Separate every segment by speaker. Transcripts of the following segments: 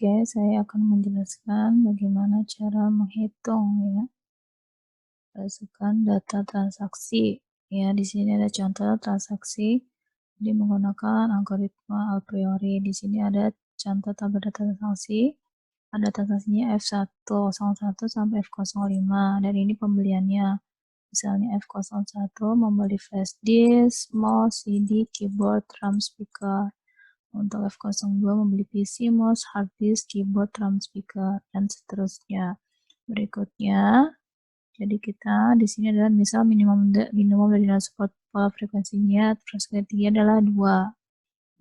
Speaker 1: Oke, saya akan menjelaskan bagaimana cara menghitung ya, berdasarkan data transaksi. Ya, di sini ada contoh transaksi. Jadi menggunakan algoritma a priori. Di sini ada contoh tabel data transaksi. Ada transaksinya F101 sampai F05 dan ini pembeliannya. Misalnya F01 membeli flash disk, mouse, CD, keyboard, RAM, speaker. Untuk F02 membeli PC, mouse, hard disk, keyboard, RAM, speaker, dan seterusnya. Berikutnya, jadi kita di sini adalah misal minimum dari support pola frekuensinya, terus ketiga adalah 2.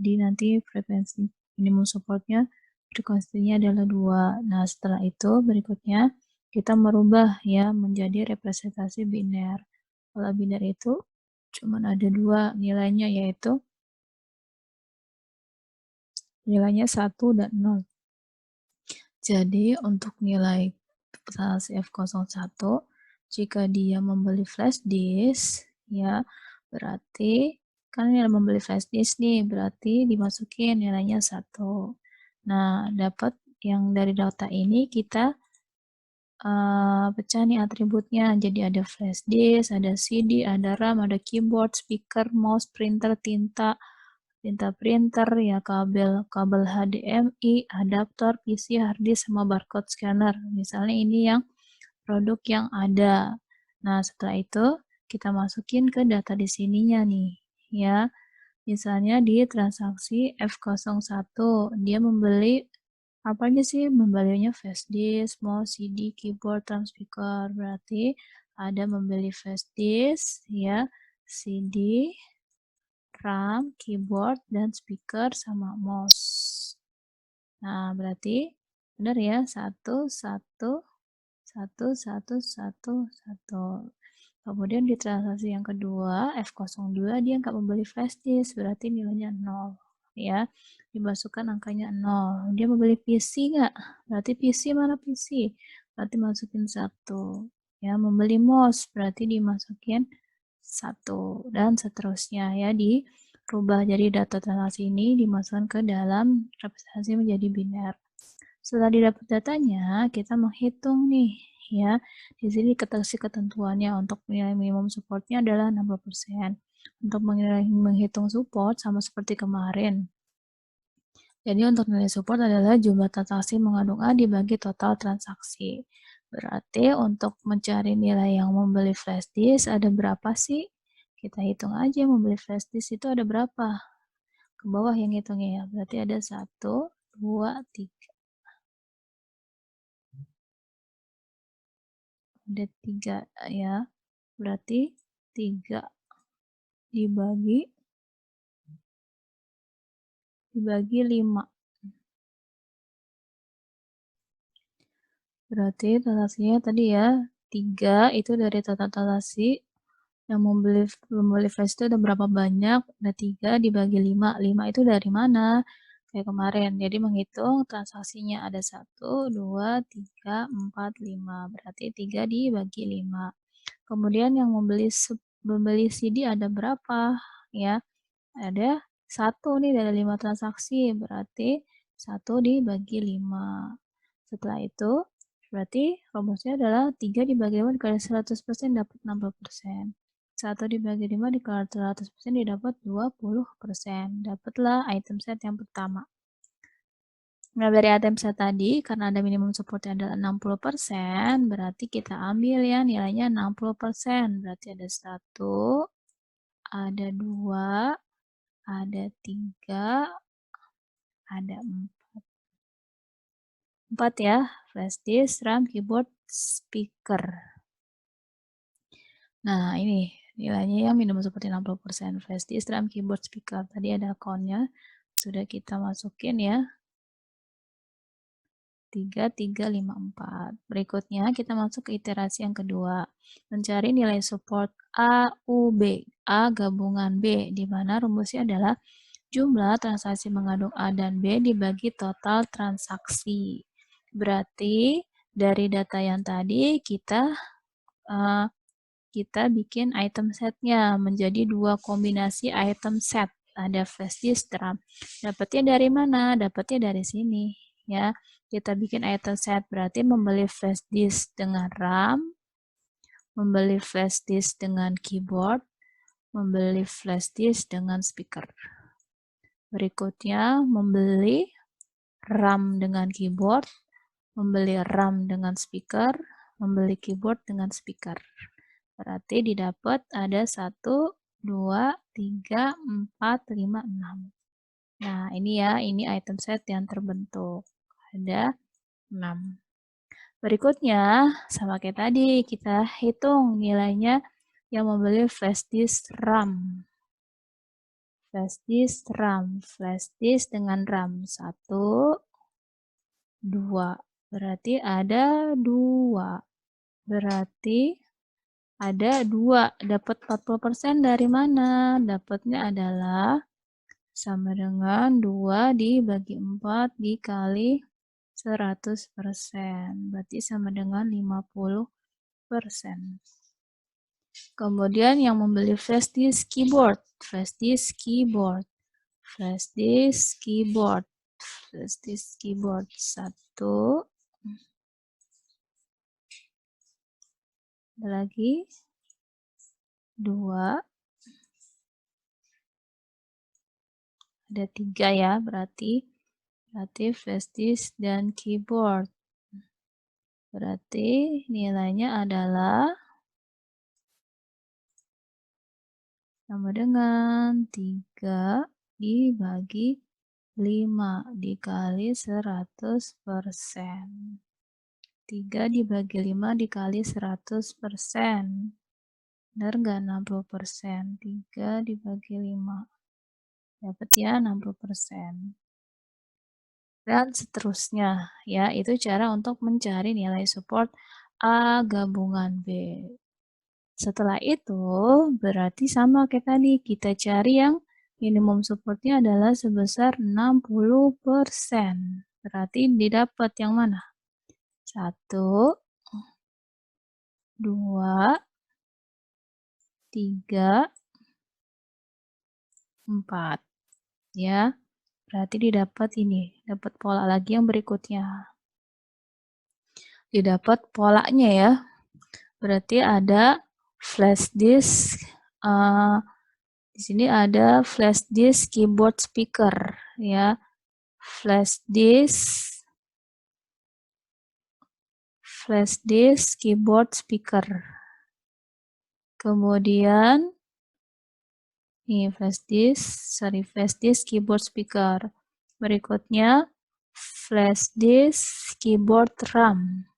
Speaker 1: Jadi nanti frekuensi minimum supportnya frekuensinya adalah 2. Nah, setelah itu berikutnya kita merubah ya menjadi representasi biner. Kalau biner itu cuma ada 2 nilainya, yaitu nilainya 1 dan 0. Jadi untuk nilai transaksi F01, jika dia membeli flash disk, ya berarti kan dia membeli flash disk nih, berarti dimasukin nilainya 1. Nah, dapat yang dari data ini kita pecah nih atributnya. Jadi ada flash disk, ada CD, ada RAM, ada keyboard, speaker, mouse, printer, tinta printer, ya kabel HDMI, adaptor, PC, hard disk, sama barcode scanner. Misalnya ini yang produk yang ada. Nah, setelah itu kita masukin ke data di sininya nih, ya. Misalnya di transaksi F01, dia membeli apa aja sih? Membelinya flash disk, mouse, CD, keyboard, RAM, speaker. Berarti ada membeli flash disk, ya, CD, RAM, keyboard, dan speaker, sama mouse. Nah, berarti benar ya, 1, 1, 1, 1, 1, 1. Kemudian di transaksi yang kedua, F02, dia nggak membeli flash disk, berarti nilainya 0. Ya, dimasukkan angkanya 0. Dia membeli PC nggak? Berarti PC mana PC? Berarti masukin 1. Ya, membeli mouse, berarti dimasukin 1. Dan seterusnya ya, dirubah jadi data transaksi ini dimasukkan ke dalam representasi menjadi biner. Setelah didapat datanya, kita menghitung nih, ya. Di sini kasih ketentuannya untuk nilai minimum supportnya adalah 60%. Untuk menghitung support sama seperti kemarin. Jadi untuk nilai support adalah jumlah transaksi mengandung A dibagi total transaksi. Berarti untuk mencari nilai yang membeli flash disk ada berapa sih? Kita hitung aja membeli flash disk itu ada berapa. Ke bawah yang hitungnya ya. Berarti ada 1, 2, 3. Ada 3 ya. Berarti 3 dibagi 5. Berarti transaksinya tadi ya, 3 itu dari total transaksi yang membeli flash itu ada berapa banyak? Ada 3 dibagi 5. 5 itu dari mana? Kayak kemarin. Jadi menghitung transaksinya ada 1, 2, 3, 4, 5. Berarti 3 dibagi 5. Kemudian yang membeli CD ada berapa? Ya, ada 1 nih dari 5 transaksi. Berarti 1 dibagi 5. Setelah itu, berarti rumusnya adalah 3 dibagi 5 dikali 100% dapat 60%. 1 dibagi 5 dikali 100% didapat 20%. Dapatlah item set yang pertama. Nah, dari item set tadi, karena ada minimum supportnya adalah 60%, berarti kita ambil ya nilainya 60%. Berarti ada 1, ada 2, ada 3, ada 4. 4 ya, flash disk, RAM, keyboard, speaker. Nah, ini nilainya yang minimum seperti 60%. Flash disk, RAM, keyboard, speaker. Tadi ada akunnya, sudah kita masukin ya. 3, 3, 5, 4. Berikutnya kita masuk ke iterasi yang kedua. Mencari nilai support A, U, B. A gabungan B, di mana rumusnya adalah jumlah transaksi mengandung A dan B dibagi total transaksi. Berarti dari data yang tadi kita bikin item setnya menjadi 2 kombinasi item set. Ada flash disk, RAM. Dapatnya dari mana? Dapatnya dari sini. ya. Kita bikin item set berarti membeli flash disk dengan RAM, membeli flash disk dengan keyboard, membeli flash disk dengan speaker. Berikutnya membeli RAM dengan keyboard, membeli RAM dengan speaker, membeli keyboard dengan speaker. Berarti didapat ada 1, 2, 3, 4, 5, 6. Nah, ini ya, ini item set yang terbentuk. Ada 6. Berikutnya, sama kayak tadi, kita hitung nilainya yang membeli flash disk RAM. Flash disk RAM, flash disk dengan RAM. 1, 2. Berarti ada 2. Berarti ada 2. Dapat 40% dari mana? Dapatnya adalah sama dengan 2 dibagi 4 dikali 100%. Berarti sama dengan 50%. Kemudian yang membeli flash disk keyboard. Flash disk keyboard. Flash disk keyboard. Flash disk keyboard. 1. Ada lagi. 2. Ada 3 ya, berarti flash disk dan keyboard. Berarti nilainya adalah sama dengan 3 dibagi 5 dikali 100%. 3 dibagi 5 dikali 100%. Benar nggak 60%? 3 dibagi 5. Dapat ya 60%. Dan seterusnya. Ya, itu cara untuk mencari nilai support A gabungan B. Setelah itu, berarti sama kayak tadi, kita cari yang minimum supportnya adalah sebesar 60%. Berarti didapat yang mana? 1, 2, 3, 4. Ya, berarti didapat ini. Dapat pola lagi yang berikutnya. Didapat polanya ya. Berarti ada flash disk. Di sini ada flash disk keyboard speaker. Ya, flash disk keyboard speaker. Kemudian ini flash disk keyboard speaker. Berikutnya flash disk keyboard RAM.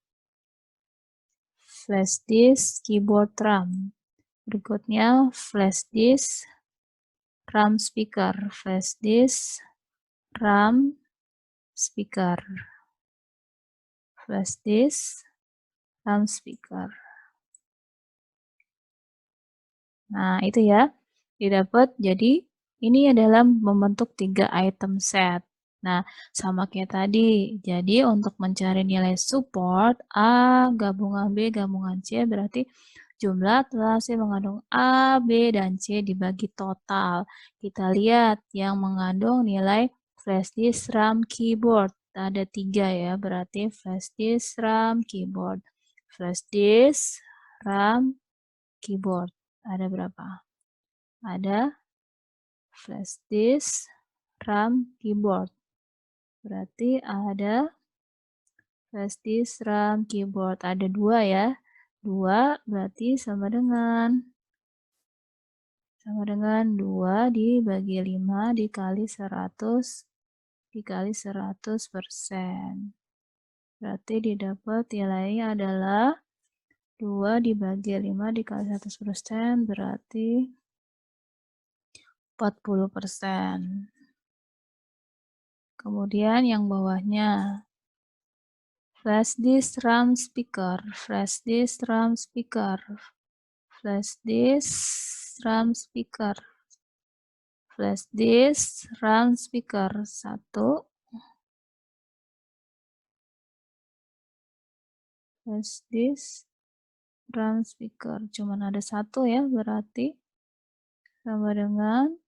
Speaker 1: Flash disk keyboard RAM. Berikutnya flash disk RAM speaker. Flash disk RAM speaker. Flash disk RAM speaker. Nah, itu ya. Didapat. Jadi, ini adalah membentuk 3 item set. Nah, sama kayak tadi. Jadi, untuk mencari nilai support A gabungan B gabungan C berarti jumlah hasil mengandung A, B, dan C dibagi total. Kita lihat yang mengandung nilai flash disk RAM keyboard. Ada 3 ya, berarti flash disk RAM keyboard. Flash disk RAM keyboard. Ada berapa? Ada flash disk RAM keyboard. Berarti ada flash disk RAM keyboard. Ada 2 ya. 2 berarti sama dengan 2 dibagi 5 dikali 100 dikali 100%. Berarti didapat nilainya adalah 2 dibagi 5 dikali 100% berarti 40%. Kemudian yang bawahnya flash disk RAM speaker, flash disk RAM speaker, flash disk RAM speaker, flash disk RAM speaker 1, flash disk RAM speaker cuman ada 1 ya, berarti sama dengan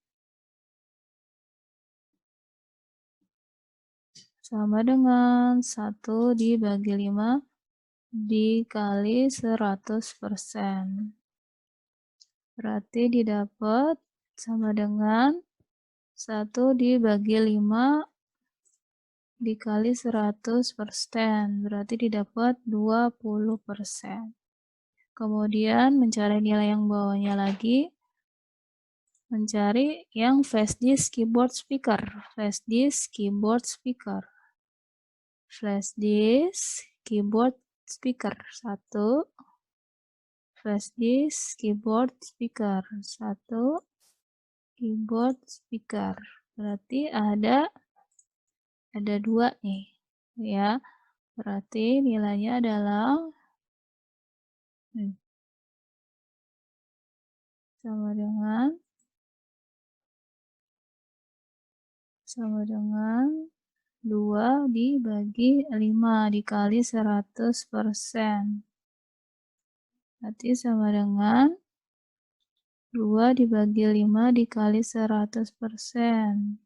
Speaker 1: sama dengan 1 dibagi 5 dikali 100%. Berarti didapat sama dengan 1 dibagi 5 dikali 100%. Berarti didapat 20%. Kemudian mencari nilai yang bawahnya lagi. Mencari yang flash disk keyboard speaker. Flash disk keyboard speaker. Flash disk keyboard speaker 1. Flash disk keyboard speaker 1. Keyboard speaker. Berarti ada 2 nih. Ya. Berarti nilainya adalah sama dengan 2 dibagi 5 dikali 100%. Berarti sama dengan 2 dibagi 5 dikali 100%.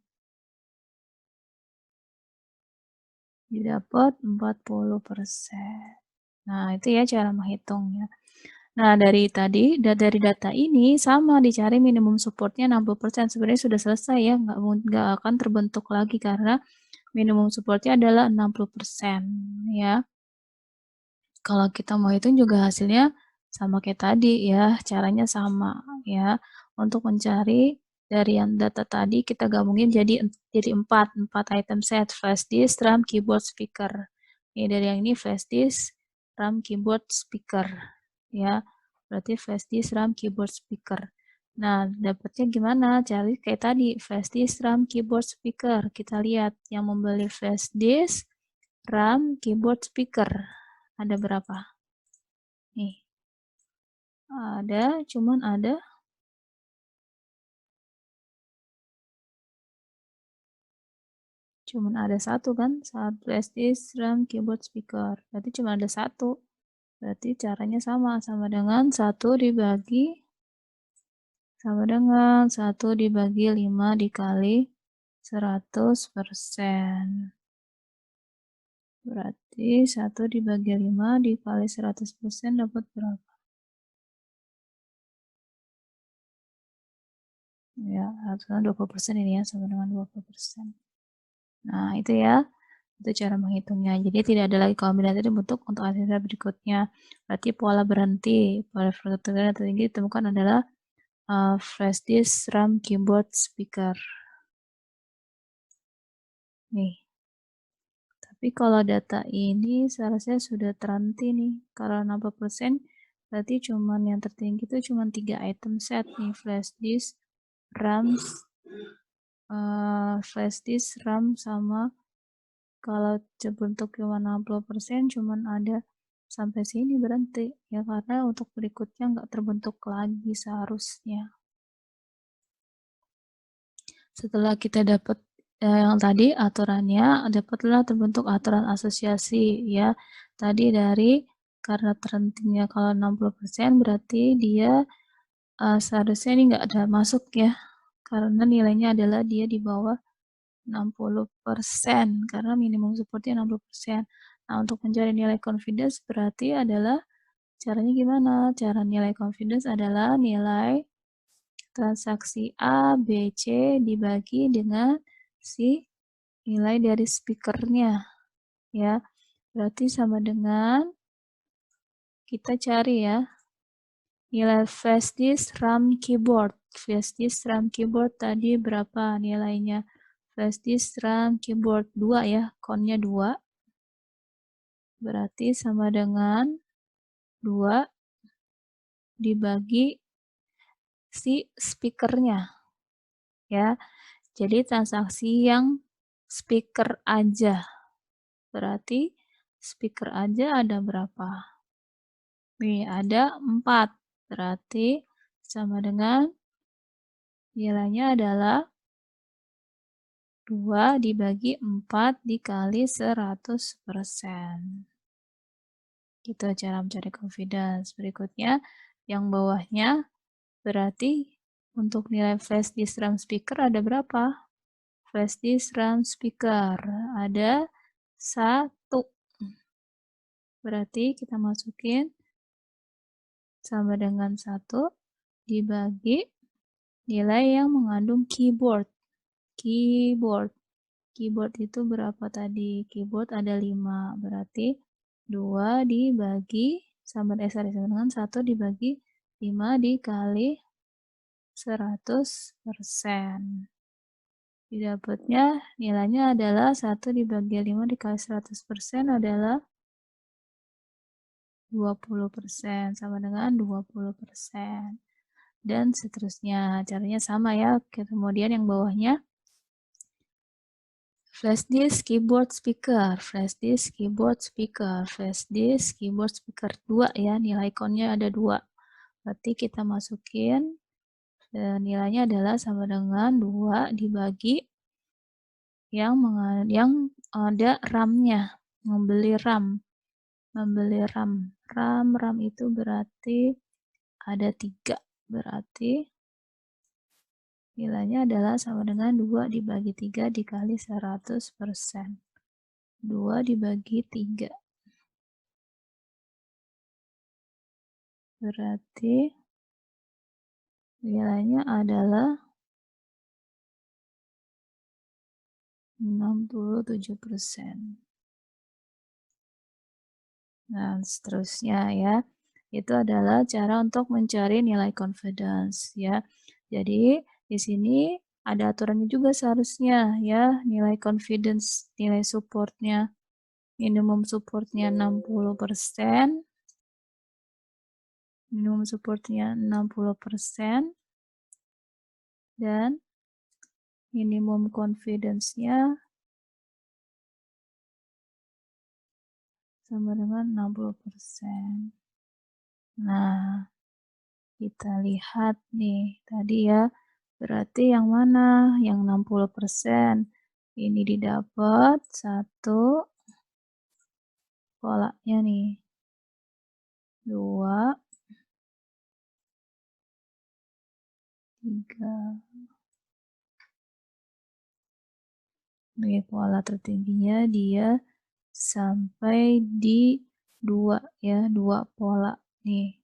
Speaker 1: Didapat 40%. Nah, itu ya cara menghitungnya. Nah, dari data ini sama dicari minimum supportnya 60%. Sebenarnya sudah selesai ya, nggak akan terbentuk lagi karena minimum supportnya adalah 60% ya. Kalau kita mau hitung juga hasilnya sama kayak tadi ya, caranya sama ya. Untuk mencari dari yang data tadi kita gabungin jadi 4 item set, flash disk, RAM, keyboard, speaker. Ini dari yang ini flash disk, RAM, keyboard, speaker ya. Berarti flash disk, RAM, keyboard, speaker. Nah, dapatnya gimana? Cari kayak tadi, flash disk, RAM, keyboard, speaker. Kita lihat yang membeli flash disk, RAM, keyboard, speaker. Ada berapa? Nih. Cuman ada 1 kan? Saat flash disk, RAM, keyboard, speaker. Berarti cuma ada 1. Berarti caranya sama dengan 1 dibagi 5 dikali 100%. Berarti 1 dibagi 5 dikali 100% dapat berapa? Ya, 20% ini ya, sama dengan 20%. Nah, itu ya. Itu cara menghitungnya. Jadi tidak ada lagi kombinasi bentuk untuk hasil berikutnya. Berarti pola berhenti. Pola vertikal tertinggi ditemukan adalah flash disk, RAM, keyboard, speaker. Nih. Tapi kalau data ini seharusnya sudah terhenti nih. Kalau 60% berarti cuman yang tertinggi itu cuma 3 item set nih. Flash disk, RAM sama kalau bentuk cuma 60% cuman ada sampai sini berhenti ya, karena untuk berikutnya nggak terbentuk lagi seharusnya. Setelah kita dapat yang tadi aturannya, dapatlah terbentuk aturan asosiasi ya. Tadi dari karena terhentinya kalau 60% berarti dia seharusnya ini nggak ada masuk ya, karena nilainya adalah dia di bawah 60% karena minimum supportnya 60%. Nah, untuk mencari nilai confidence berarti adalah caranya gimana? Cara nilai confidence adalah nilai transaksi A, B, C dibagi dengan si nilai dari speakernya ya. Berarti sama dengan kita cari ya nilai flash disk, RAM, keyboard. Flash disk, RAM, keyboard tadi berapa nilainya? Flash disk, RAM, keyboard 2 ya, count-nya 2. Berarti sama dengan 2 dibagi si speakernya ya. Jadi transaksi yang speaker aja. Berarti speaker aja ada berapa? Nih, ada 4. Berarti sama dengan nilainya adalah 2 dibagi 4 dikali 100%. Gitu cara mencari confidence. Berikutnya, yang bawahnya berarti untuk nilai flash disk RAM speaker ada berapa? Flash disk RAM speaker ada 1. Berarti kita masukin sama dengan 1 dibagi nilai yang mengandung keyboard. Keyboard. Keyboard itu berapa tadi? Keyboard ada 5. Berarti 2 dibagi sama dengan 1 dibagi 5 dikali 100%. Didapatnya nilainya adalah 1 dibagi 5 dikali 100% adalah 20%, sama dengan 20%. Dan seterusnya. Caranya sama ya. Kemudian yang bawahnya, flash disk, keyboard, speaker. Flash disk, keyboard, speaker. Flash disk, keyboard, speaker. 2 ya, nilai ikonnya ada 2. Berarti kita masukin, nilainya adalah sama dengan 2 dibagi yang ada RAM-nya. Membeli RAM. Membeli RAM. RAM itu berarti ada 3. Berarti nilainya adalah sama dengan 2 dibagi 3 dikali 100%. 2 dibagi 3. Berarti nilainya adalah 67%. Nah, seterusnya ya. Itu adalah cara untuk mencari nilai confidence ya. Jadi, di sini ada aturannya juga seharusnya ya, nilai confidence, nilai supportnya, minimum supportnya 60%, minimum supportnya 60%, dan minimum confidence-nya sama dengan 60%. Nah, kita lihat nih, tadi ya, berarti yang mana? Yang 60%. Ini didapat 1 polanya nih. 2, 3. Ini pola tertingginya dia sampai di 2 ya, 2 pola nih.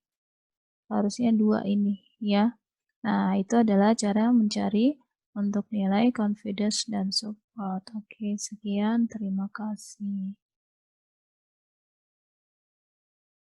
Speaker 1: Harusnya 2 ini ya. Nah, itu adalah cara mencari untuk nilai confidence dan support. Oke, sekian. Terima kasih.